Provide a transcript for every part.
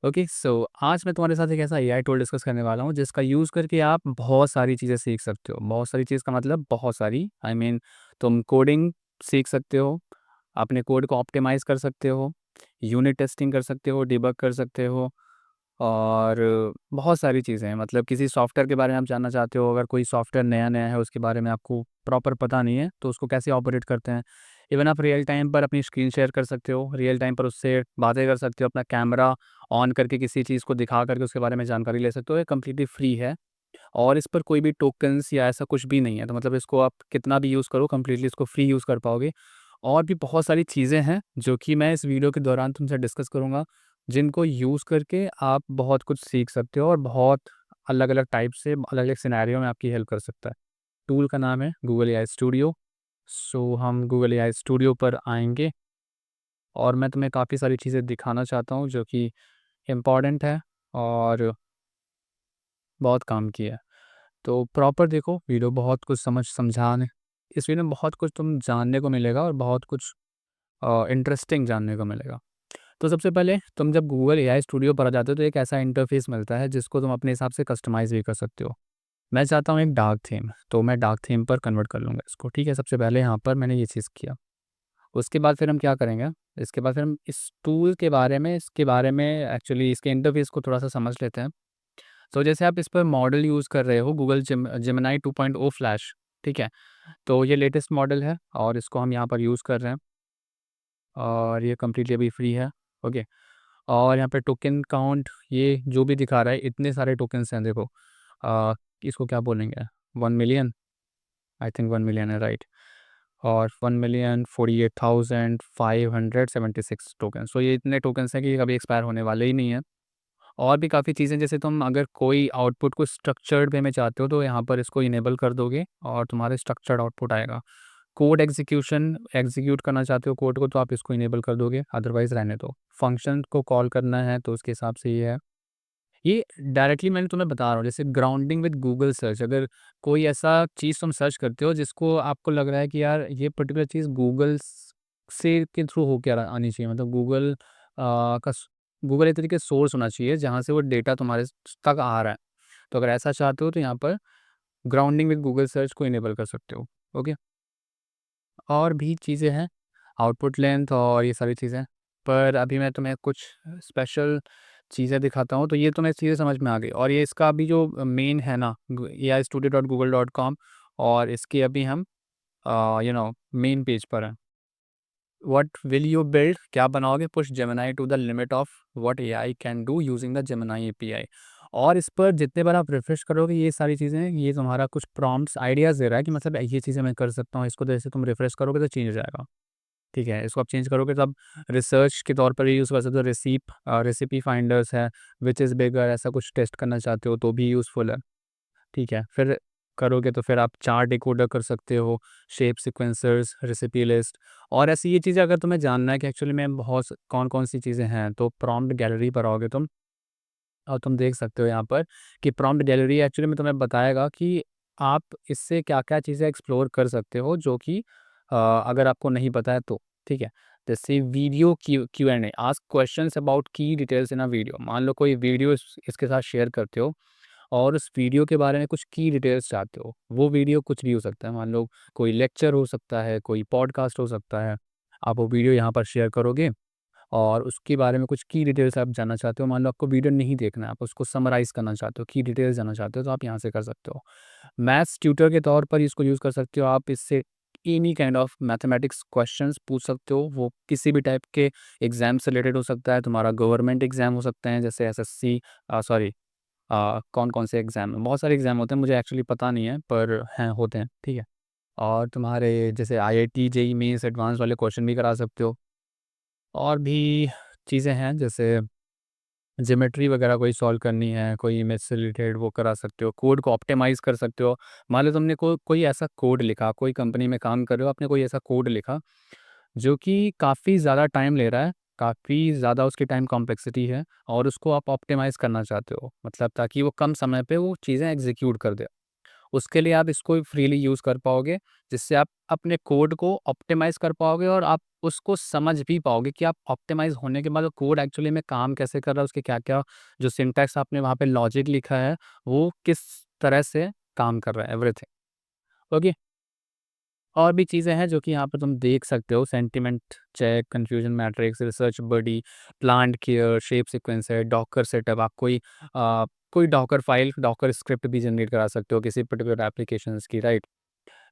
Okay, सो आज मैं तुम्हारे साथ एक ऐसा एआई टूल डिस्कस करने वाला हूँ जिसका यूज़ करके आप बहुत सारी चीज़ें सीख सकते हो। बहुत सारी चीज़ का मतलब बहुत सारी, आई मीन तुम कोडिंग सीख सकते हो, अपने कोड को ऑप्टिमाइज़ कर सकते हो, यूनिट टेस्टिंग कर सकते हो, डिबग कर सकते हो और बहुत सारी चीज़ें हैं। मतलब किसी सॉफ्टवेयर के बारे में आप जानना चाहते हो, अगर कोई सॉफ्टवेयर नया-नया है, उसके बारे में आपको प्रॉपर पता नहीं है, तो उसको कैसे ऑपरेट करते हैं। इवन आप रियल टाइम पर अपनी स्क्रीन शेयर कर सकते हो, रियल टाइम पर उससे बातें कर सकते हो, अपना कैमरा ऑन करके किसी चीज़ को दिखा करके उसके बारे में जानकारी ले सकते हो। ये कंप्लीटली फ्री है और इस पर कोई भी टोकन्स या ऐसा कुछ भी नहीं है। तो मतलब इसको आप कितना भी यूज़ करो, कंप्लीटली इसको फ्री यूज़ कर पाओगे। और भी बहुत सारी चीज़ें हैं जो कि मैं इस वीडियो के दौरान तुमसे डिस्कस करूँगा, जिनको यूज़ करके आप बहुत कुछ सीख सकते हो और बहुत अलग-अलग टाइप से अलग-अलग सिनेरियो में आपकी हेल्प कर सकता है। टूल का नाम है गूगल एआई स्टूडियो। सो हम गूगल एआई स्टूडियो पर आएँगे और मैं तुम्हें काफ़ी सारी चीज़ें दिखाना चाहता हूँ जो कि इम्पोर्टेंट है और बहुत काम की है। तो प्रॉपर देखो वीडियो, बहुत कुछ समझाने इस वीडियो में बहुत कुछ तुम जानने को मिलेगा और बहुत कुछ इंटरेस्टिंग जानने को मिलेगा। तो सबसे पहले तुम जब गूगल एआई स्टूडियो पर आ जाते हो तो एक ऐसा इंटरफ़ेस मिलता है जिसको तुम अपने हिसाब से कस्टमाइज़ भी कर सकते हो। मैं चाहता हूँ एक डार्क थीम, तो मैं डार्क थीम पर कन्वर्ट कर लूँगा इसको, ठीक है? सबसे पहले यहाँ पर मैंने ये चीज़ किया। उसके बाद फिर हम क्या करेंगे, इसके बाद फिर हम इस टूल के बारे में, इसके बारे में एक्चुअली इसके इंटरफ़ेस को थोड़ा-सा समझ लेते हैं। तो जैसे आप इस पर मॉडल यूज़ कर रहे हो गूगल जेमिनी 2.0 फ्लैश, ठीक है? तो ये लेटेस्ट मॉडल है और इसको हम यहाँ पर यूज़ कर रहे हैं और ये कंप्लीटली अभी फ्री है, ओके? और यहाँ पे टोकन काउंट ये जो भी दिखा रहा है, इतने सारे टोकन्स हैं देखो। अ, इसको क्या बोलेंगे, 1 मिलियन, आई थिंक 1 मिलियन है, राइट? और 1,48,576 टोकन। सो ये इतने टोकन्स हैं कि कभी एक्सपायर होने वाले ही नहीं हैं। और भी काफ़ी चीज़ें, जैसे तुम अगर कोई आउटपुट को स्ट्रक्चर्ड वे में चाहते हो तो यहाँ पर इसको इनेबल कर दोगे और तुम्हारे स्ट्रक्चर्ड आउटपुट आएगा। कोड एग्जीक्यूशन एग्जीक्यूट करना चाहते हो कोड को तो आप इसको इनेबल कर दोगे, अदरवाइज़ रहने दो। फंक्शन को कॉल करना है तो उसके हिसाब से ये है। ये डायरेक्टली मैंने तुम्हें बता रहा हूँ, जैसे ग्राउंडिंग विद गूगल सर्च, अगर कोई ऐसा चीज़ तुम सर्च करते हो जिसको आपको लग रहा है कि यार ये पर्टिकुलर चीज़ गूगल से के थ्रू होके आनी चाहिए, मतलब गूगल का गूगल एक तरीके से सोर्स होना चाहिए जहाँ से वो डेटा तुम्हारे तक आ रहा है। तो अगर ऐसा चाहते हो तो यहाँ पर ग्राउंडिंग विद गूगल सर्च को इनेबल कर सकते हो। ओके, और भी चीज़ें हैं, आउटपुट लेंथ और ये सारी चीज़ें। पर अभी मैं तुम्हें कुछ स्पेशल चीज़ें दिखाता हूँ, तो ये तुम्हें चीज़ें समझ में आ गई और ये इसका अभी जो मेन है ना, ai-studio.google.com, और इसके अभी हम मेन पेज पर हैं। व्हाट विल यू बिल्ड, क्या बनाओगे? Push Gemini to the limit of what AI can do using the Gemini API. और इस पर जितने बार आप रिफ्रेश करोगे ये सारी चीज़ें, ये तुम्हारा कुछ प्रॉम्प्ट्स आइडियाज़ दे रहा है कि मतलब ये चीज़ें मैं कर सकता हूँ, इसको जैसे तुम रिफ्रेश करोगे तो चेंज हो जाएगा। ठीक है, इसको आप चेंज करोगे तो आप रिसर्च के तौर पर भी यूज़ कर सकते हो। रेसिपी फाइंडर्स है, व्हिच इज़ बिगर, ऐसा कुछ टेस्ट करना चाहते हो तो भी यूज़फुल है। ठीक है, फिर करोगे तो फिर आप चार्ट डिकोडर कर सकते हो, शेप सीक्वेंसर्स, रेसिपी लिस्ट और ऐसी ये चीज़ें अगर तुम्हें जानना है कि एक्चुअली में बहुत कौन-कौन सी चीज़ें हैं, तो प्रॉम्प्ट गैलरी पर आओगे तुम और तुम देख सकते हो यहाँ पर कि प्रॉम्प्ट गैलरी एक्चुअली में तुम्हें बताएगा कि आप इससे क्या-क्या चीज़ें एक्सप्लोर कर सकते हो जो कि अगर आपको नहीं पता है तो, ठीक है? जैसे video Q and A, ask questions about की डिटेल्स इन अ वीडियो। मान लो कोई वीडियो इसके साथ शेयर करते हो और उस वीडियो के बारे में कुछ की डिटेल्स चाहते हो, वो वीडियो कुछ भी हो सकता है। मान लो कोई लेक्चर हो सकता है, कोई पॉडकास्ट हो सकता है। आप वो वीडियो यहाँ पर शेयर करोगे और उसके बारे में कुछ की डिटेल्स आप जानना चाहते हो। मान लो आपको वीडियो नहीं देखना है, आप उसको समराइज़ करना चाहते हो, की डिटेल्स जानना चाहते हो, तो आप यहाँ से कर सकते हो। मैथ्स ट्यूटर के तौर पर इसको यूज़ कर सकते हो। आप इससे any kind of mathematics questions पूछ सकते हो। वो किसी भी टाइप के एग्ज़ाम से रिलेटेड हो सकता है, तुम्हारा गवर्नमेंट एग्ज़ाम हो सकते हैं जैसे एसएससी, सॉरी, कौन-कौन से एग्ज़ाम हैं, बहुत सारे एग्ज़ाम होते हैं, मुझे एक्चुअली पता नहीं है पर हैं, होते हैं, ठीक है? और तुम्हारे जैसे आईआईटी, जेईई मेंस एडवांस वाले क्वेश्चन भी करा सकते हो। और भी चीज़ें हैं जैसे ज्योमेट्री वगैरह कोई सॉल्व करनी है, कोई इमेज से रिलेटेड, वो करा सकते हो। कोड को ऑप्टिमाइज़ कर सकते हो। मान लो तुमने कोई ऐसा कोड लिखा, कोई कंपनी में काम कर रहे हो, आपने कोई ऐसा कोड लिखा जो कि काफ़ी ज़्यादा टाइम ले रहा है, काफ़ी ज़्यादा उसकी टाइम कॉम्प्लेक्सिटी है और उसको आप ऑप्टिमाइज़ करना चाहते हो, मतलब ताकि वो कम समय पे वो चीज़ें एग्ज़ीक्यूट कर दे। उसके लिए आप इसको फ्रीली यूज़ कर पाओगे, जिससे आप अपने कोड को ऑप्टिमाइज़ कर पाओगे और आप उसको समझ भी पाओगे कि आप ऑप्टिमाइज़ होने के बाद वो कोड एक्चुअली में काम कैसे कर रहा है, उसके क्या-क्या जो सिंटैक्स आपने वहाँ पे लॉजिक लिखा है, वो किस तरह से काम कर रहा है, एवरीथिंग। ओके? और भी चीज़ें हैं जो कि यहाँ पे तुम देख सकते हो, sentiment check, confusion matrix, research buddy, plant care, shape sequencer, docker setup. आप कोई डॉकर फाइल, डॉकर स्क्रिप्ट भी जनरेट करा सकते हो किसी पर्टिकुलर एप्लीकेशंस की, राइट?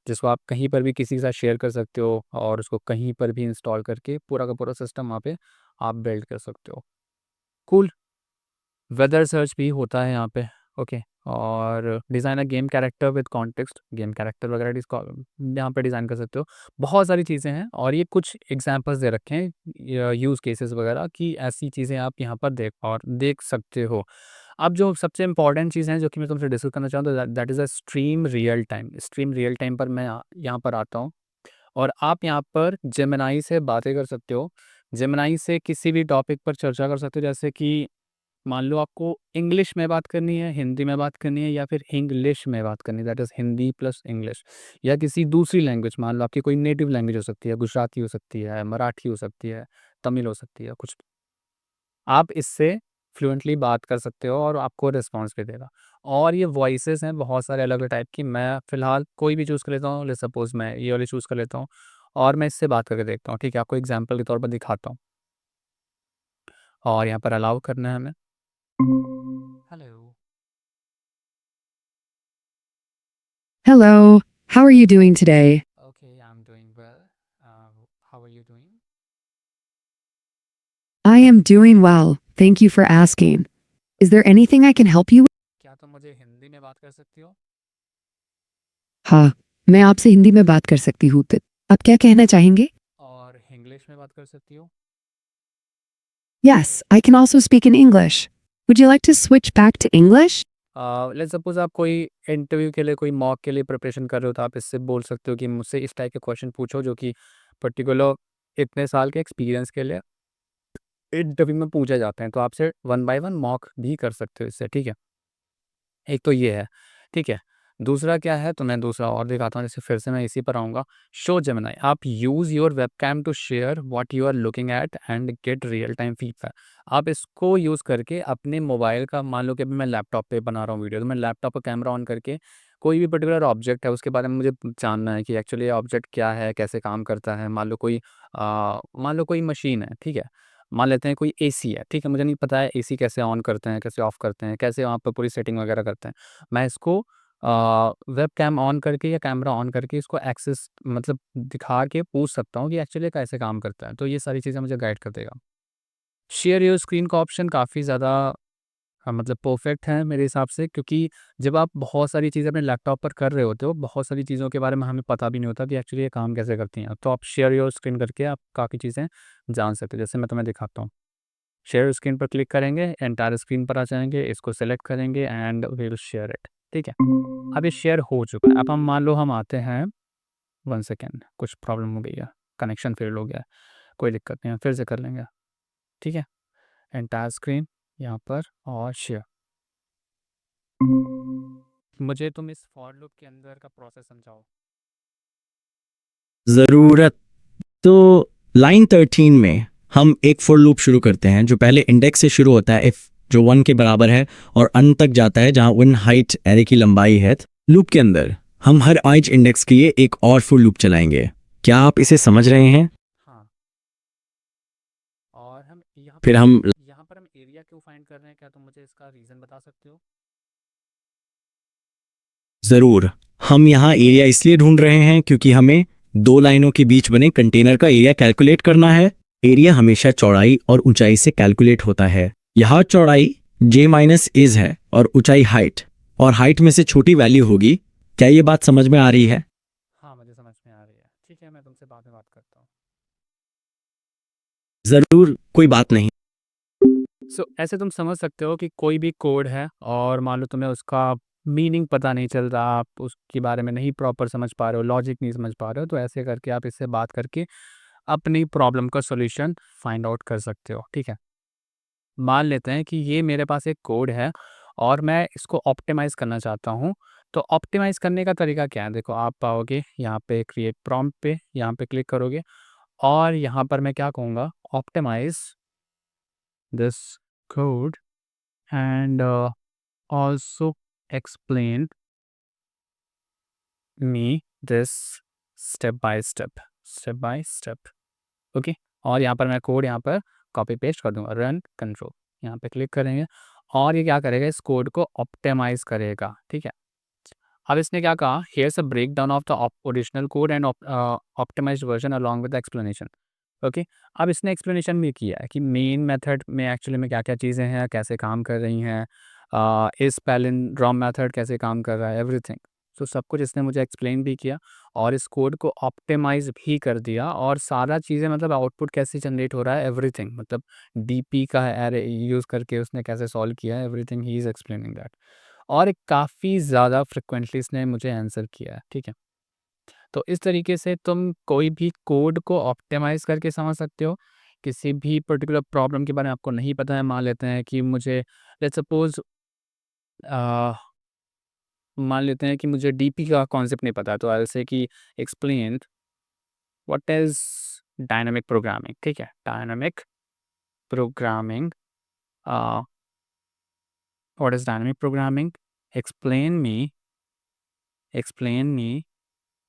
जिसको आप कहीं पर भी किसी के साथ शेयर कर सकते हो और उसको कहीं पर भी इंस्टॉल करके पूरा का पूरा सिस्टम वहाँ पे आप बिल्ड कर सकते हो। कूल। वेदर सर्च भी होता है यहाँ पे। ओके। और design a game character with context, game character वगैरह यहाँ पे डिज़ाइन कर सकते हो। बहुत सारी चीज़ें हैं और ये कुछ एग्जांपल्स दे रखे हैं यूज़ केसेस वगैरह की, ऐसी चीज़ें आप यहाँ पर देख सकते हो। अब जो सबसे इम्पोर्टेंट चीज़ है जो कि मैं तुमसे डिस्कस करना चाहूँ, तो that is a stream real time. Stream real time पर मैं यहाँ पर आता हूँ और आप यहाँ पर जेमिनी से बातें कर सकते हो। जेमिनी से किसी भी टॉपिक पर चर्चा कर सकते हो, जैसे कि मान लो आपको इंग्लिश में बात करनी है, हिंदी में बात करनी है या फिर इंग्लिश में बात करनी है, that is Hindi plus English, या किसी दूसरी लैंग्वेज, मान लो आपकी कोई नेटिव लैंग्वेज हो सकती है, गुजराती हो सकती है, मराठी हो सकती है, तमिल हो सकती है, कुछ आप इससे फ्लुएंटली बात कर सकते हो और आपको रिस्पॉन्स भी देगा। और ये वॉइसेस हैं बहुत सारे अलग-अलग टाइप की, मैं फ़िलहाल कोई भी चूज़ कर लेता हूँ, लेट्स सपोज़ मैं ये वाली चूज़ कर लेता हूँ और मैं इससे बात करके देखता हूँ, ठीक है? आपको एग्ज़ाम्पल के तौर पर दिखाता हूँ और यहाँ पर अलाउ करना है हमें। Hello. Hello, how are you doing today? Okay, I'm doing well. How are you doing? I am doing well, thank you for asking. Is there anything I can help you with? क्या तुम मुझे हिंदी में बात कर सकती हो? हाँ, मैं आपसे हिंदी में बात कर सकती हूँ तो आप क्या कहना चाहेंगे? और इंग्लिश में बात कर सकती हो? Yes, I can also speak in English. Would you like to switch back to English? Let's suppose आप कोई इंटरव्यू के लिए, कोई मॉक के लिए प्रिपरेशन कर रहे हो, तो आप इससे बोल सकते हो कि मुझसे इस टाइप के क्वेश्चन पूछो जो कि पर्टिकुलर इतने साल के एक्सपीरियंस के लिए इंटरव्यू में पूछे जाते हैं। तो आपसे वन बाय वन मॉक भी कर सकते हो इससे, ठीक है? एक तो ये है, ठीक है। दूसरा क्या है, तो मैं दूसरा और दिखाता हूँ, जैसे फिर से मैं इसी पर आऊँगा। शो जेमिनी, आप use your webcam to share what you are looking at and get real time feedback. आप इसको यूज़ करके अपने मोबाइल का, मान लो कि अभी मैं लैपटॉप पे बना रहा हूँ वीडियो, तो मैं लैपटॉप का कैमरा ऑन करके कोई भी पर्टिकुलर ऑब्जेक्ट है उसके बारे में मुझे जानना है कि एक्चुअली ये ऑब्जेक्ट क्या है, कैसे काम करता है। मान लो कोई मशीन है, ठीक है? मान लेते हैं कोई एसी है, ठीक है? मुझे नहीं पता है एसी कैसे ऑन करते हैं, कैसे ऑफ करते हैं, कैसे वहाँ पे पूरी सेटिंग वगैरह करते हैं। मैं इसको वेबकैम ऑन करके या कैमरा ऑन करके इसको एक्सेस, मतलब दिखा के पूछ सकता हूँ कि एक्चुअली कैसे काम करता है। तो ये सारी चीज़ें मुझे गाइड कर देगा। शेयर योर स्क्रीन का ऑप्शन काफ़ी ज़्यादा मतलब परफेक्ट है मेरे हिसाब से, क्योंकि जब आप बहुत सारी चीज़ें अपने लैपटॉप पर कर रहे होते हो, बहुत सारी चीज़ों के बारे में हमें पता भी नहीं होता कि एक्चुअली ये काम कैसे करती हैं। तो आप शेयर योर स्क्रीन करके आप काफ़ी चीज़ें जान सकते हो। जैसे मैं तुम्हें दिखाता हूँ। शेयर स्क्रीन पर क्लिक करेंगे, एंटायर स्क्रीन पर आ जाएँगे, इसको सेलेक्ट करेंगे and we will share it, ठीक है? अब ये शेयर हो चुका है। अब हम मान लो हम आते हैं, 1 सेकंड, कुछ प्रॉब्लम हो गई है, कनेक्शन फेल हो गया है, कोई दिक्कत नहीं है, फिर से कर लेंगे, ठीक है? एंटायर स्क्रीन यहाँ पर और शेयर। मुझे तुम इस फॉर लूप के अंदर का प्रोसेस समझाओ। ज़रूरत। तो लाइन 13 में हम एक फॉर लूप शुरू करते हैं जो पहले इंडेक्स से शुरू होता है, इफ जो 1 के बराबर है, और अन तक जाता है जहां वन हाइट एरे की लंबाई है। लूप के अंदर हम हर ith इंडेक्स के लिए एक और फॉर लूप चलाएंगे। क्या आप इसे समझ रहे हैं? हाँ, और हम फिर हम यहाँ पर हम एरिया क्यों फाइंड कर रहे हैं? क्या तुम मुझे इसका रीज़न बता सकते हो? ज़रूर, हम यहाँ एरिया इसलिए ढूंढ रहे हैं क्योंकि हमें दो लाइनों के बीच बने कंटेनर का एरिया कैलकुलेट करना है। एरिया हमेशा चौड़ाई और ऊंचाई से कैलकुलेट होता है। यहाँ चौड़ाई j माइनस इज है और ऊंचाई हाइट, और हाइट में से छोटी वैल्यू होगी। क्या ये बात समझ में आ रही है? हाँ, मुझे समझ में आ रही है। ठीक है, मैं तुमसे बाद में बात करता हूँ। ज़रूर, कोई बात नहीं। ऐसे तुम समझ सकते हो कि कोई भी कोड है और मान लो तुम्हें उसका मीनिंग पता नहीं चल रहा, आप उसके बारे में नहीं प्रॉपर समझ पा रहे हो, लॉजिक नहीं समझ पा रहे हो, तो ऐसे करके आप इससे बात करके अपनी प्रॉब्लम का सॉल्यूशन फाइंड आउट कर सकते हो, ठीक है? मान लेते हैं कि ये मेरे पास एक कोड है और मैं इसको ऑप्टिमाइज़ करना चाहता हूँ तो ऑप्टिमाइज़ करने का तरीका क्या है? देखो, आप पाओगे यहाँ पे क्रिएट प्रॉम्प्ट पे यहाँ पे क्लिक करोगे और यहाँ पर मैं क्या कहूँगा, optimise this code and also explain me this step by step. Okay, और यहाँ पर मैं कोड यहाँ पर कॉपी पेस्ट कर दूंगा, रन कंट्रोल यहाँ पे क्लिक करेंगे और ये क्या करेगा, इस कोड को ऑप्टिमाइज़ करेगा। ठीक है, अब इसने क्या कहा, here's a breakdown of the original code and optimised version along with explanation. Okay, अब इसने एक्सप्लेनेशन भी किया है कि मेन मेथड में एक्चुअली में क्या क्या चीज़ें हैं, कैसे काम कर रही हैं, इस पैलिंड्रोम मेथड कैसे काम कर रहा है, एवरीथिंग। तो सब कुछ इसने मुझे एक्सप्लेन भी किया और इस कोड को ऑप्टिमाइज़ भी कर दिया और सारा चीज़ें मतलब आउटपुट कैसे जनरेट हो रहा है, एवरीथिंग, मतलब डीपी का एरे यूज़ करके उसने कैसे सॉल्व किया है, everything he is explaining that. और काफ़ी ज़्यादा फ्रिक्वेंटली इसने मुझे आंसर किया है। ठीक है, तो इस तरीके से तुम कोई भी कोड को ऑप्टिमाइज़ करके समझ सकते हो। किसी भी पर्टिकुलर प्रॉब्लम के बारे में आपको नहीं पता है, मान लेते हैं कि मुझे लेट्स सपोज़ अ, मान लेते हैं कि मुझे डीपी का कॉन्सेप्ट नहीं पता है, तो आई विल से कि explain what is dynamic programming. ठीक है, dynamic programming, uh, what is dynamic programming? Explain me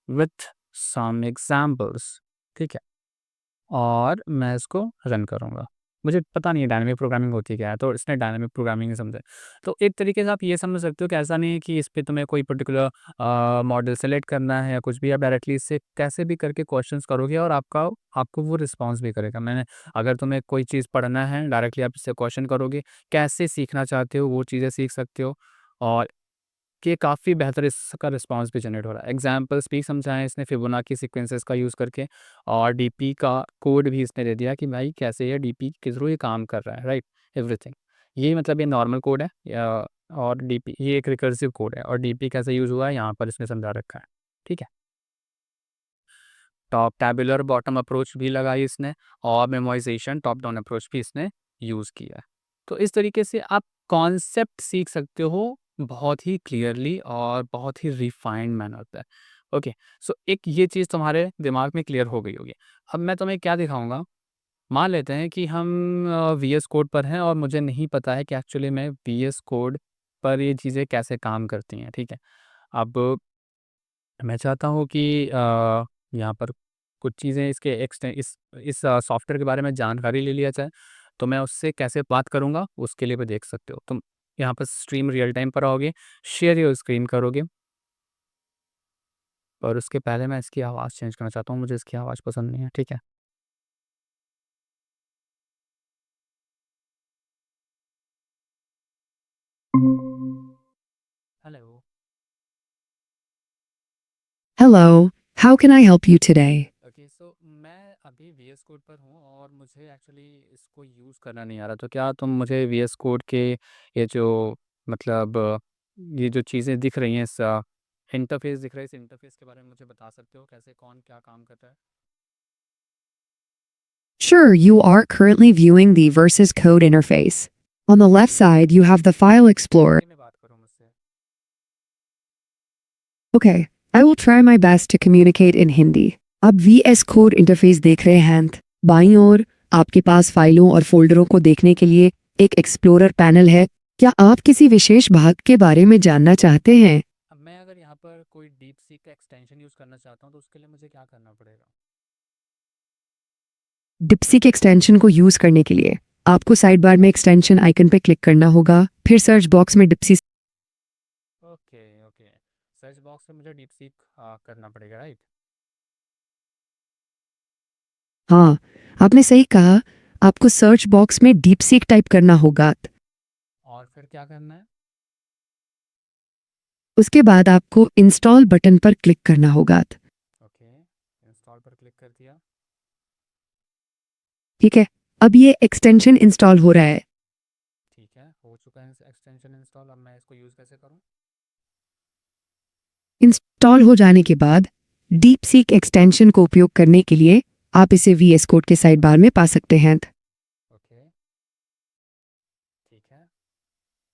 with some examples. ठीक है, और मैं इसको रन करूँगा। मुझे पता नहीं है डायनामिक प्रोग्रामिंग होती क्या है, तो इसने डायनामिक प्रोग्रामिंग ही समझा है। तो एक तरीके से आप ये समझ सकते हो कि ऐसा नहीं है कि इस पे तुम्हें कोई पर्टिकुलर मॉडल सेलेक्ट करना है या कुछ भी, आप डायरेक्टली इससे कैसे भी करके क्वेश्चंस करोगे और आपको वो रिस्पॉन्स भी करेगा। मैंने अगर तुम्हें कोई चीज़ पढ़ना है, डायरेक्टली आप इससे क्वेश्चन करोगे, कैसे सीखना चाहते हो वो चीज़ें सीख सकते हो और कि काफ़ी बेहतर इसका रिस्पॉन्स भी जनरेट हो रहा है। एग्ज़ाम्पल्स भी समझाएँ इसने फिबोनाची सीक्वेंसेस का यूज़ करके और डीपी का कोड भी इसने दे दिया कि भाई कैसे ये डीपी के थ्रू ये काम कर रहा है, राइट? एवरीथिंग। ये मतलब ये नॉर्मल कोड है या और डीपी ये एक रिकर्सिव कोड है और डीपी कैसे यूज़ हुआ है यहाँ पर इसने समझा रखा है। ठीक है? टॉप टैबुलर बॉटम अप्रोच भी लगाई इसने और मेमोराइज़ेशन टॉप डाउन अप्रोच भी इसने यूज़ किया है। तो इस तरीके से आप कॉन्सेप्ट सीख सकते हो बहुत ही क्लियरली और बहुत ही रिफाइंड मैनर पे। ओके, सो एक ये चीज़ तुम्हारे दिमाग में क्लियर हो गई होगी। अब मैं तुम्हें क्या दिखाऊँगा, मान लेते हैं कि हम वीएस कोड पर हैं और मुझे नहीं पता है कि एक्चुअली में वीएस कोड पर ये चीज़ें कैसे काम करती हैं, ठीक है? अब मैं चाहता हूँ कि यहाँ पर कुछ चीज़ें इसके इस सॉफ्टवेयर के बारे में जानकारी ले लिया जाए, तो मैं उससे कैसे बात करूँगा, उसके लिए भी देख सकते हो। तुम यहाँ पर स्ट्रीम रियल टाइम पर आओगे, शेयर योर स्क्रीन करोगे और उसके पहले मैं इसकी आवाज़ चेंज करना चाहता हूँ, मुझे इसकी आवाज़ पसंद नहीं है, ठीक है? Hello. Hello, how can I help you today? Okay, so मैं अभी वीएस कोड पर हूँ और मुझे एक्चुअली इसको यूज़ करना नहीं आ रहा, तो क्या तुम मुझे वीएस कोड के ये जो मतलब ये जो चीज़ें दिख रही हैं, इस इंटरफेस दिख रहा है, इस इंटरफेस के बारे में मुझे बता सकते हो कैसे कौन क्या काम करता है? Sure, you are currently viewing the Versus Code interface. On the left side, you have the File Explorer. Hindi में बात करो मुझसे। Okay, I will try my best to communicate in Hindi. आप VS Code interface देख रहे हैं। बाईं ओर आपके पास फाइलों और फोल्डरों को देखने के लिए एक एक्सप्लोरर पैनल है। क्या आप किसी विशेष भाग के बारे में जानना चाहते हैं? अब मैं अगर यहाँ पर कोई डीप सीक का एक्सटेंशन यूज़ करना चाहता हूँ, तो उसके लिए मुझे क्या करना पड़ेगा? डिप्सिक एक्सटेंशन को यूज करने के लिए आपको साइड बार में एक्सटेंशन आइकन पर क्लिक करना होगा, फिर सर्च बॉक्स में DeepSeek. Okay, okay. Search box में मुझे डीप सीक करना पड़ेगा, राइट? हाँ, आपने सही कहा। आपको सर्च बॉक्स में डीपसीक टाइप करना होगा। और फिर क्या करना है? उसके बाद आपको इंस्टॉल बटन पर क्लिक करना होगा। ओके, इंस्टॉल पर क्लिक कर दिया। ठीक है, अब ये एक्सटेंशन इंस्टॉल हो रहा है। ठीक है, हो चुका है एक्सटेंशन इंस्टॉल। अब मैं इसको यूज़ कैसे करूँ? इंस्टॉल हो जाने के बाद डीपसीक एक्सटेंशन को उपयोग करने के लिए आप इसे VS कोड के साइड बार में पा सकते हैं। ओके, ठीक है।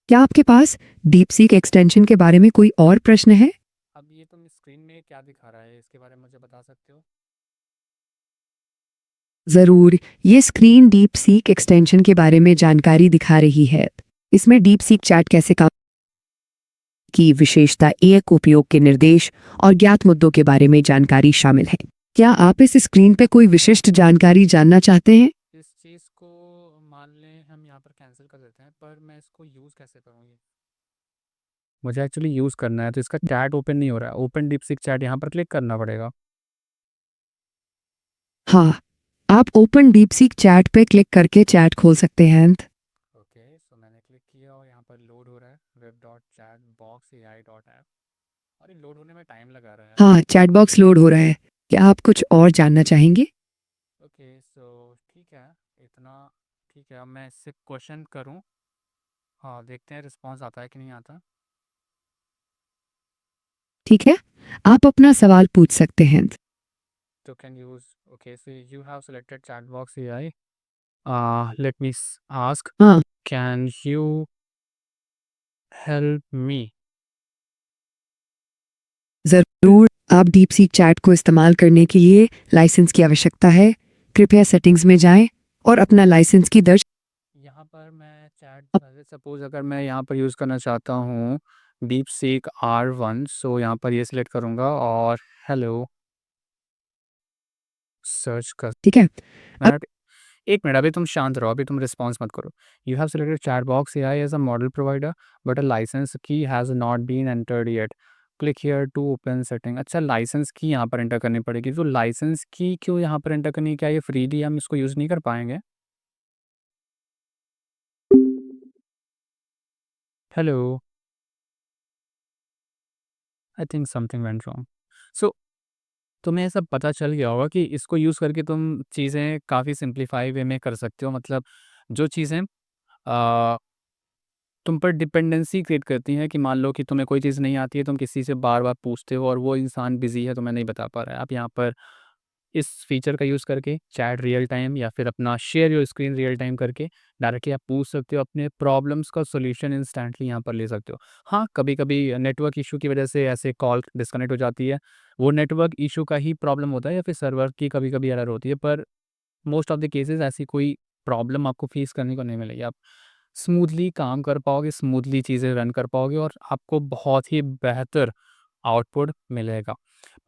क्या आपके पास DeepSeek एक्सटेंशन के बारे में कोई और प्रश्न है? अब ये तुम स्क्रीन में क्या दिखा रहा है, इसके बारे में मुझे बता सकते हो? ज़रूर, ये स्क्रीन DeepSeek एक्सटेंशन के बारे में जानकारी दिखा रही है। इसमें DeepSeek चैट कैसे काम की विशेषता, एक उपयोग के निर्देश और ज्ञात मुद्दों के बारे में जानकारी शामिल है। क्या आप इस स्क्रीन पे कोई विशिष्ट जानकारी जानना चाहते हैं? इस चीज़ को मान लें हम यहाँ पर कैंसिल कर देते हैं, पर मैं इसको यूज़ कैसे करूँगी? मुझे एक्चुअली यूज़ करना है, तो इसका चैट ओपन नहीं हो रहा है। ओपन डीपसीक चैट यहाँ पर क्लिक करना पड़ेगा। हाँ, आप ओपन DeepSeek चैट पे क्लिक करके चैट खोल सकते हैं। ओके, सो मैंने क्लिक किया और यहाँ पर लोड हो रहा है web.chatboxai.app। और ये लोड होने में टाइम लगा रहा है। हाँ, चैट बॉक्स लोड हो रहा है। क्या आप कुछ और जानना चाहेंगे? ओके, सो ठीक है, इतना ठीक है। अब मैं इससे क्वेश्चन करूँ? हाँ, देखते हैं रिस्पॉन्स आता है कि नहीं आता। ठीक है, आप अपना सवाल पूछ सकते हैं। तो can use, okay, so you have selected chatbox AI. Let me ask, हाँ, कैन यू हेल्प मी? ज़रूर। आप DeepSeek चैट को इस्तेमाल करने के लिए लाइसेंस की आवश्यकता है। कृपया सेटिंग्स में जाएं और अपना लाइसेंस की दर्ज यहाँ पर मैं चैट सपोज अगर मैं यहाँ पर यूज़ करना चाहता हूँ DeepSeek R1, सो यहाँ पर ये सिलेक्ट करूँगा और हेलो सर्च कर। ठीक है। अब मिनट, एक मिनट, अभी तुम शांत रहो, अभी तुम रिस्पॉन्स मत करो। You have selected chatbox AI as a model provider but a license key has not been entered yet. Click here to open setting. अच्छा, लाइसेंस की यहाँ पर एंटर करनी पड़ेगी। तो लाइसेंस की क्यों यहाँ पर एंटर करनी है? क्या ये फ्रीली हम इसको यूज़ नहीं कर पाएंगे? Hello, I think something went wrong. So तुम्हें ये सब पता चल गया होगा कि इसको यूज़ करके तुम चीज़ें काफ़ी सिंप्लीफाई वे में कर सकते हो। मतलब जो चीज़ें तुम पर डिपेंडेंसी क्रिएट करती हैं कि मान लो कि तुम्हें कोई चीज़ नहीं आती है, तुम किसी से बार-बार पूछते हो और वो इंसान बिज़ी है, तुम्हें नहीं बता पा रहा है। आप यहाँ पर इस फीचर का यूज़ करके चैट रियल टाइम या फिर अपना share your screen real time करके डायरेक्टली आप पूछ सकते हो, अपने प्रॉब्लम्स का सॉल्यूशन इंस्टेंटली यहाँ पर ले सकते हो। हाँ, कभी-कभी नेटवर्क इश्यू की वजह से ऐसे कॉल डिस्कनेक्ट हो जाती है। वो नेटवर्क इश्यू का ही प्रॉब्लम होता है या फिर सर्वर की कभी-कभी एरर होती है, पर मोस्ट ऑफ द केसेस ऐसी कोई प्रॉब्लम आपको फेस करने को नहीं मिलेगी। आप स्मूथली काम कर पाओगे, स्मूथली चीज़ें रन कर पाओगे और आपको बहुत ही बेहतर आउटपुट मिलेगा।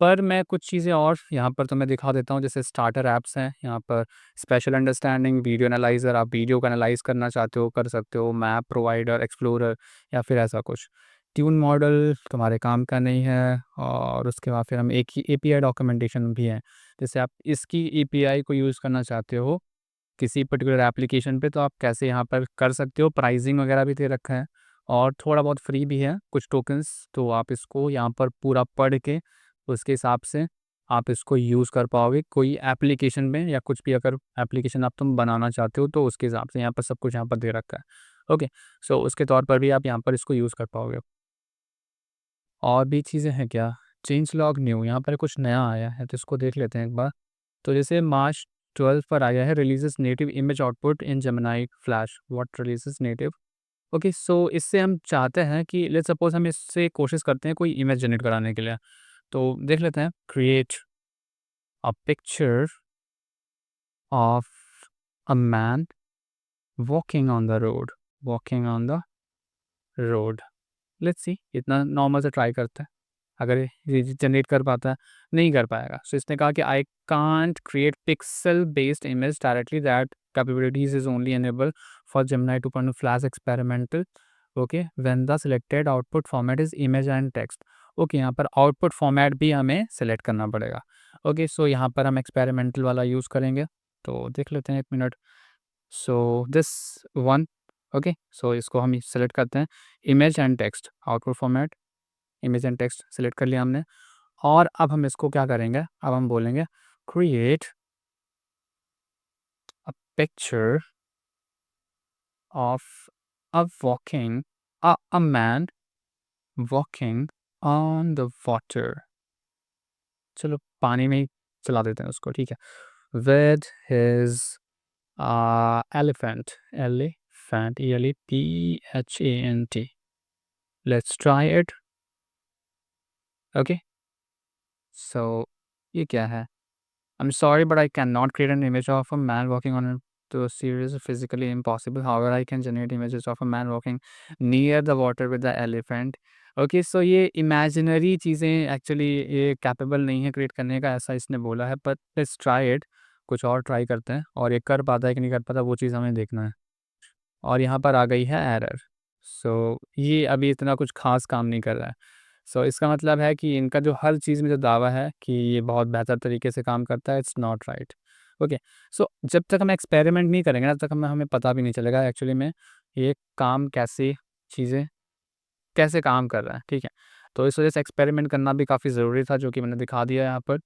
पर मैं कुछ चीज़ें और यहाँ पर तुम्हें दिखा देता हूँ, जैसे स्टार्टर ऐप्स हैं यहाँ पर। स्पेशल अंडरस्टैंडिंग, वीडियो एनालाइज़र, आप वीडियो को एनालाइज़ करना चाहते हो, कर सकते हो। मैप प्रोवाइडर, एक्सप्लोरर या फिर ऐसा कुछ। ट्यून मॉडल तुम्हारे काम का नहीं है। और उसके बाद फिर हम एक ही एपीआई डॉक्यूमेंटेशन भी है। जैसे आप इसकी एपीआई को यूज़ करना चाहते हो किसी पर्टिकुलर एप्लीकेशन पे, तो आप कैसे यहाँ पर कर सकते हो। प्राइसिंग वगैरह भी दे रखा है और थोड़ा बहुत फ्री भी है कुछ टोकन्स, तो आप इसको यहाँ पर पूरा पढ़ के उसके हिसाब से आप इसको यूज़ कर पाओगे कोई एप्लीकेशन में, या कुछ भी अगर एप्लीकेशन आप तुम बनाना चाहते हो तो उसके हिसाब से यहाँ पर सब कुछ यहाँ पर दे रखा है। ओके, सो उसके तौर पर भी आप यहाँ पर इसको यूज़ कर पाओगे। और भी चीज़ें हैं क्या? चेंज लॉग न्यू, यहाँ पर कुछ नया आया है तो इसको देख लेते हैं एक बार। तो जैसे मार्च 12 पर आया है, releases native image output in Gemini flash. What releases native? Okay, so इससे हम चाहते हैं कि लेट्स सपोज हम इससे कोशिश करते हैं कोई इमेज जनरेट कराने के लिए। तो देख लेते हैं, create a picture of a man walking on the road, walking on the road. Let's see, इतना नॉर्मल से ट्राई करते हैं। अगर ये जनरेट कर पाता है, नहीं कर पाएगा। सो इसने कहा कि I can't create pixel based image directly, that capabilities is only enable for Gemini 2.0 flash experimental. Okay, when the selected output format is image and text. Okay, यहाँ पर आउटपुट फॉर्मेट भी हमें सेलेक्ट करना पड़ेगा। ओके, सो यहाँ पर हम experimental वाला यूज़ करेंगे। तो देख लेते हैं एक minute. So this one, okay, so इसको हम सेलेक्ट करते हैं, image and text output format, image and text select कर लिया हमने। और अब हम इसको क्या करेंगे, अब हम बोलेंगे create a picture of a walking a man walking on the water. चलो पानी में ही चला देते हैं उसको, ठीक है। With his elephant, elephant elephant, ELEPHANT. Let's try it. Okay. So ये क्या है? I'm sorry, but I cannot create an image of a man walking on to a series of physically impossible. However, I can generate images of a man walking near the water with the elephant. Okay, so ये imaginary चीज़ें actually ये capable नहीं है create करने का, ऐसा इसने बोला है, बट लेट्स ट्राई इट। कुछ और ट्राई करते हैं और ये कर पाता है कि नहीं कर पाता वो चीज़ हमें देखना है। और यहाँ पर आ गई है एरर। सो ये अभी इतना कुछ ख़ास काम नहीं कर रहा है। सो इसका मतलब है कि इनका जो हर चीज़ में जो दावा है कि ये बहुत बेहतर तरीके से काम करता है, इट्स नॉट राइट। ओके, सो जब तक हम एक्सपेरिमेंट नहीं करेंगे ना, तब तक हमें पता भी नहीं चलेगा एक्चुअली में ये काम कैसे चीज़ें कैसे काम कर रहा है, ठीक है? तो इस वजह से एक्सपेरिमेंट करना भी काफ़ी ज़रूरी था, जो कि मैंने दिखा दिया यहाँ पर।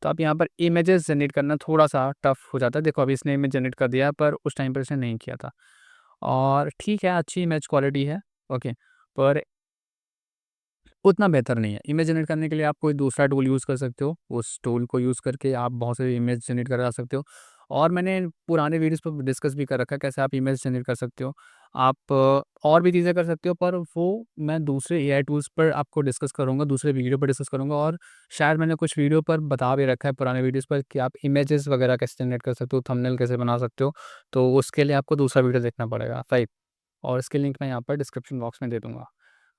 तो अब यहाँ पर इमेजेस जनरेट करना थोड़ा-सा टफ हो जाता है। देखो अभी इसने इमेज जनरेट कर दिया है, पर उस टाइम पर इसने नहीं किया था। और ठीक है, अच्छी इमेज क्वालिटी है, ओके, पर उतना बेहतर नहीं है। इमेज जनरेट करने के लिए आप कोई दूसरा टूल यूज़ कर सकते हो। उस टूल को यूज़ करके आप बहुत सारी इमेज जनरेट करा सकते हो। और मैंने पुराने वीडियोज़ पे डिस्कस भी कर रखा है कैसे आप इमेज जनरेट कर सकते हो। आप और भी चीज़ें कर सकते हो, पर वो मैं दूसरे एआई टूल्स पर आपको डिस्कस करूँगा, दूसरे वीडियो पर डिस्कस करूँगा। और शायद मैंने कुछ वीडियो पर बता भी रखा है पुराने वीडियोज़ पर कि आप इमेजेस वगैरह कैसे जनरेट कर सकते हो, थंबनेल कैसे बना सकते हो। तो उसके लिए आपको दूसरा वीडियो देखना पड़ेगा, राइट? और इसकी लिंक मैं यहाँ पर डिस्क्रिप्शन बॉक्स में दे दूँगा।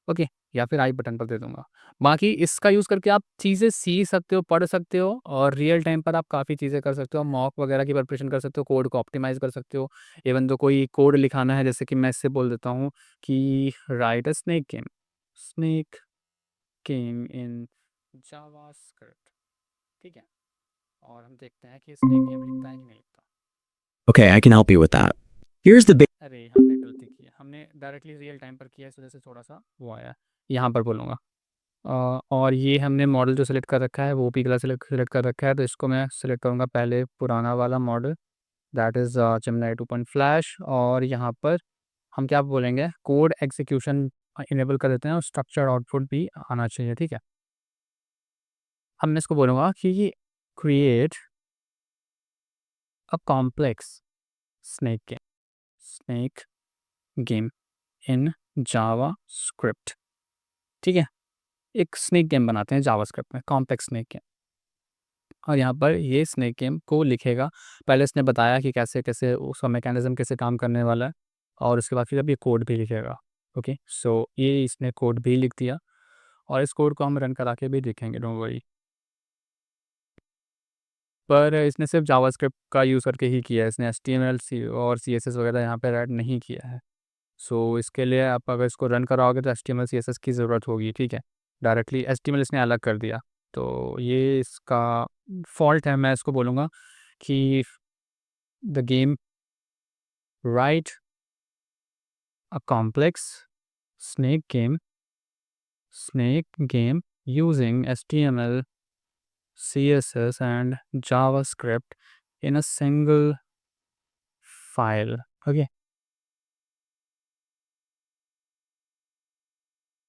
ओके, या फिर आई बटन पर दे दूँगा। बाकी इसका यूज़ करके आप चीज़ें सीख सकते हो, पढ़ सकते हो और रियल टाइम पर आप काफ़ी चीज़ें कर सकते हो। मॉक वगैरह की प्रिपरेशन कर सकते हो, कोड को ऑप्टिमाइज़ कर सकते हो। इवन तो कोई कोड लिखाना है, जैसे कि मैं इससे बोल देता हूँ कि right a snake game in JavaScript, ठीक है? और हम देखते हैं कि स्नेक गेम लिखता है कि नहीं लिखता। Okay, I can help you with that. Here's the अरे! हमने गलती की है, हमने डायरेक्टली रियल टाइम पर किया है, इस वजह से थोड़ा-सा वो आया है। यहाँ पर बोलूँगा। और ये हमने मॉडल जो सेलेक्ट कर रखा है वो भी गलत सेलेक्ट कर रखा है, तो इसको मैं सेलेक्ट करूँगा पहले पुराना वाला मॉडल, दैट इज़ जेमिनी 2.फ्लैश। और यहाँ पर हम क्या बोलेंगे, कोड एग्जीक्यूशन इनेबल कर देते हैं और स्ट्रक्चर्ड आउटपुट भी आना चाहिए, ठीक है? अब मैं इसको बोलूँगा कि create a complex snake game snake game in JavaScript, ठीक है? एक स्नेक गेम बनाते हैं जावास्क्रिप्ट में, कॉम्प्लेक्स स्नेक गेम। और यहाँ पर ये स्नेक गेम को लिखेगा। पहले इसने बताया कि कैसे-कैसे उसका मैकेनिज़्म कैसे काम करने वाला है, और उसके बाद फिर अब ये कोड भी लिखेगा। ओके, सो ये इसने कोड भी लिख दिया और इस कोड को हम रन करा के भी देखेंगे, डोंट वरी। पर इसने सिर्फ़ जावास्क्रिप्ट का यूज़ करके ही किया है, इसने एचटीएमएल सी और सीएसएस वगैरह यहाँ पे ऐड नहीं किया है। सो इसके लिए आप अगर इसको रन कराओगे तो एचटीएमएल सीएसएस की ज़रूरत होगी, ठीक है? डायरेक्टली एचटीएमएल इसने अलग कर दिया। तो ये इसका फ़ॉल्ट है, मैं इसको बोलूँगा कि the game write a complex snake game using HTML, CSS, and JavaScript in a single file. Okay,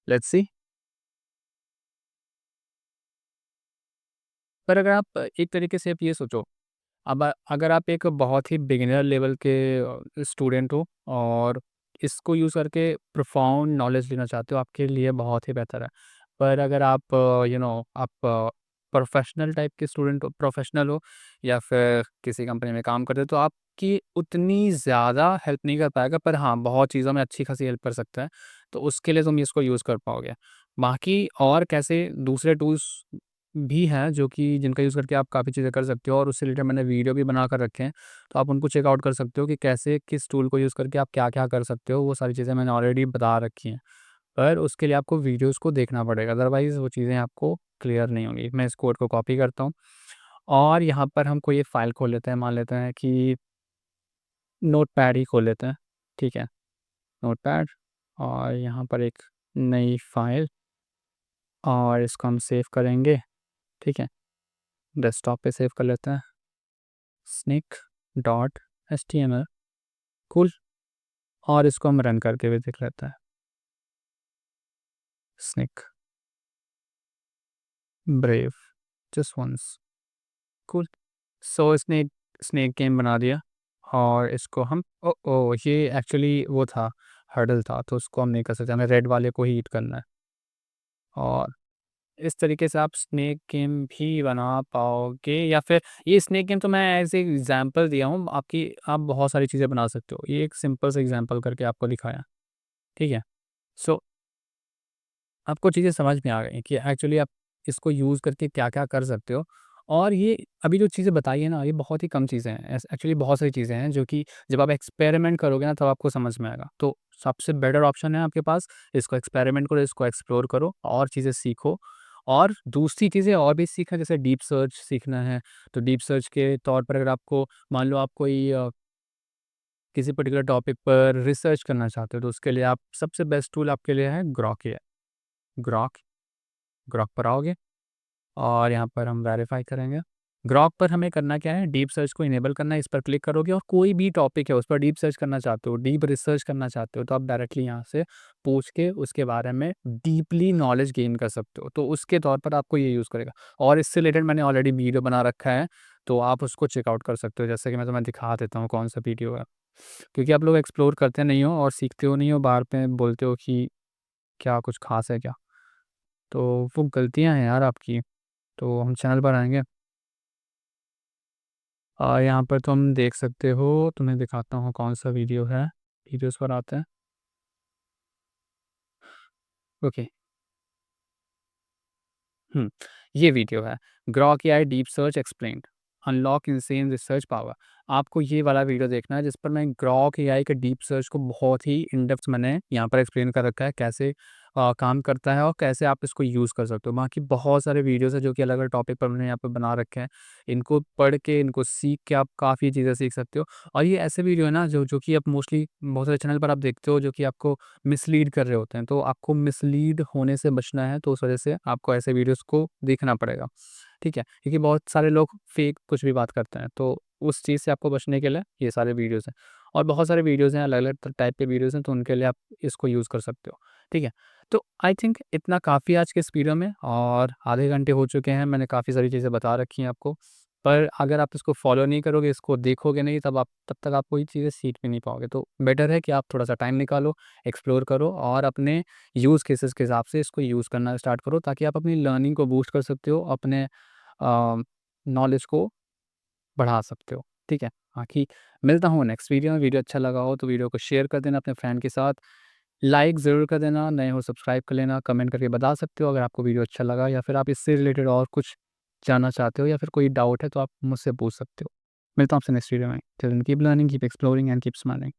let's see. पर अगर आप एक तरीके से आप ये सोचो, अब अगर आप एक बहुत ही बिगिनर लेवल के स्टूडेंट हो और इसको यूज़ करके प्रोफाउंड नॉलेज लेना चाहते हो, आपके लिए बहुत ही बेहतर है। पर अगर आप आप प्रोफेशनल टाइप के स्टूडेंट हो, प्रोफेशनल हो या फिर किसी कंपनी में काम करते हो, तो आपकी उतनी ज़्यादा हेल्प नहीं कर पाएगा, पर हाँ, बहुत चीज़ों में अच्छी खासी हेल्प कर सकता है। तो उसके लिए तुम इसको यूज़ कर पाओगे। बाकी और कैसे दूसरे टूल्स भी हैं जो कि जिनका यूज़ करके आप काफ़ी चीज़ें कर सकते हो, और उससे रिलेटेड मैंने वीडियो भी बना कर रखे हैं। तो आप उनको चेकआउट कर सकते हो कि कैसे किस टूल को यूज़ करके आप क्या-क्या कर सकते हो, वो सारी चीज़ें मैंने ऑलरेडी बता रखी हैं। पर उसके लिए आपको वीडियोज़ को देखना पड़ेगा, अदरवाइज़ वो चीज़ें आपको क्लियर नहीं होंगी। मैं इस कोड को कॉपी करता हूँ और यहाँ पर हम कोई एक फ़ाइल खोल लेते हैं, मान लेते हैं कि नोटपैड ही खोल लेते हैं, ठीक है? नोटपैड, और यहाँ पर एक नई फ़ाइल, और इसको हम सेव करेंगे, ठीक है? डेस्कटॉप पे सेव कर लेते हैं, स्नेक डॉट एचटीएमएल, कूल। और इसको हम रन करके भी देख लेते हैं, snake brave just once, cool. So इसने एक स्नेक गेम बना दिया और इसको हम ये एक्चुअली वो था, हर्डल था, तो उसको हम नहीं कर सकते, हमें रेड वाले को ही हिट करना है। और इस तरीके से आप स्नेक गेम भी बना पाओगे, या फिर ये स्नेक गेम तो मैं एज़ ए एग्ज़ाम्पल दिया हूँ, आप बहुत सारी चीज़ें बना सकते हो। ये एक सिंपल सा एग्ज़ाम्पल करके आपको दिखाया, ठीक है? सो आपको चीज़ें समझ में आ गई कि एक्चुअली आप इसको यूज़ करके क्या-क्या कर सकते हो। और ये अभी जो चीज़ें बताई है ना, ये बहुत ही कम चीज़ें हैं। एक्चुअली बहुत सारी चीज़ें हैं जो कि जब आप एक्सपेरिमेंट करोगे ना, तब आपको समझ में आएगा। तो सबसे बेटर ऑप्शन है आपके पास, इसको एक्सपेरिमेंट करो, इसको एक्सप्लोर करो और चीज़ें सीखो। और दूसरी चीज़ें और भी सीखें, जैसे डीप सर्च सीखना है, तो डीप सर्च के तौर पर अगर आपको मान लो आप कोई किसी पर्टिकुलर टॉपिक पर रिसर्च करना चाहते हो, तो उसके लिए आप सबसे बेस्ट टूल आपके लिए है ग्ok ही है। ग्ok ग्रॉक पर आओगे और यहाँ पर हम वेरीफाई करेंगे। ग्रॉक पर हमें करना क्या है, डीप सर्च को इनेबल करना है, इस पर क्लिक करोगे और कोई भी टॉपिक है उस पर डीप सर्च करना चाहते हो, डीप रिसर्च करना चाहते हो, तो आप डायरेक्टली यहाँ से पूछ के उसके बारे में डीपली नॉलेज गेन कर सकते हो। तो उसके तौर पर आपको ये यूज़ करेगा। और इससे रिलेटेड मैंने ऑलरेडी वीडियो बना रखा है, तो आप उसको चेकआउट कर सकते हो। जैसे कि मैं तुम्हें दिखा देता हूँ कौन सा वीडियो है। क्योंकि आप लोग एक्सप्लोर करते नहीं हो और सीखते हो नहीं हो, बाहर पे बोलते हो कि क्या कुछ ख़ास है क्या? तो वो गलतियाँ हैं यार आपकी। तो हम चैनल पर आएँगे। यहाँ पर तुम देख सकते हो, तुम्हें दिखाता हूँ कौन-सा वीडियो है। वीडियोज़ पर आते हैं। ओके। हुँ, ये वीडियो है, Grok AI deep search explained, unlock insane research power. आपको ये वाला वीडियो देखना है जिस पर मैं ग्रॉक एआई के डीप सर्च को बहुत ही इन डेप्थ मैंने यहाँ पर एक्सप्लेन कर रखा है, कैसे काम करता है और कैसे आप इसको यूज़ कर सकते हो। बाकी बहुत सारे वीडियोज़ हैं जो कि अलग-अलग टॉपिक पर मैंने यहाँ पे बना रखे हैं। इनको पढ़ के, इनको सीख के आप काफ़ी चीज़ें सीख सकते हो। और ये ऐसे वीडियो है ना जो कि आप मोस्टली बहुत सारे चैनल पर आप देखते हो जो कि आपको मिसलीड कर रहे होते हैं। तो आपको मिसलीड होने से बचना है, तो उस वजह से आपको ऐसे वीडियोज़ को देखना पड़ेगा, ठीक है? क्योंकि बहुत सारे लोग फेक कुछ भी बात करते हैं, तो उस चीज़ से आपको बचने के लिए ये सारे वीडियोज़ हैं। और बहुत सारे वीडियोज़ हैं, अलग-अलग टाइप के वीडियोज़ हैं, तो उनके लिए आप इसको यूज़ कर सकते हो, ठीक है? तो आई थिंक इतना काफ़ी है आज के इस वीडियो में, और आधे घंटे हो चुके हैं, मैंने काफ़ी सारी चीज़ें बता रखी हैं आपको। पर अगर आप इसको फ़ॉलो नहीं करोगे, इसको देखोगे नहीं, तब तक आप कोई चीज़ें सीख भी नहीं पाओगे। तो बेटर है कि आप थोड़ा-सा टाइम निकालो, एक्सप्लोर करो और अपने यूज़ केसेस के हिसाब से इसको यूज़ करना स्टार्ट करो, ताकि आप अपनी लर्निंग को बूस्ट कर सकते हो, अपने नॉलेज को बढ़ा सकते हो, ठीक है? बाकी मिलता हूँ नेक्स्ट वीडियो में। वीडियो अच्छा लगा हो तो वीडियो को शेयर कर देना अपने फ्रेंड के साथ, लाइक ज़रूर कर देना, नए हो सब्सक्राइब कर लेना, कमेंट करके बता सकते हो अगर आपको वीडियो अच्छा लगा, या फिर आप इससे रिलेटेड और कुछ जानना चाहते हो, या फिर कोई डाउट है तो आप मुझसे पूछ सकते हो। मिलता हूँ आपसे नेक्स्ट वीडियो में। Till then keep learning, keep exploring and keep smiling.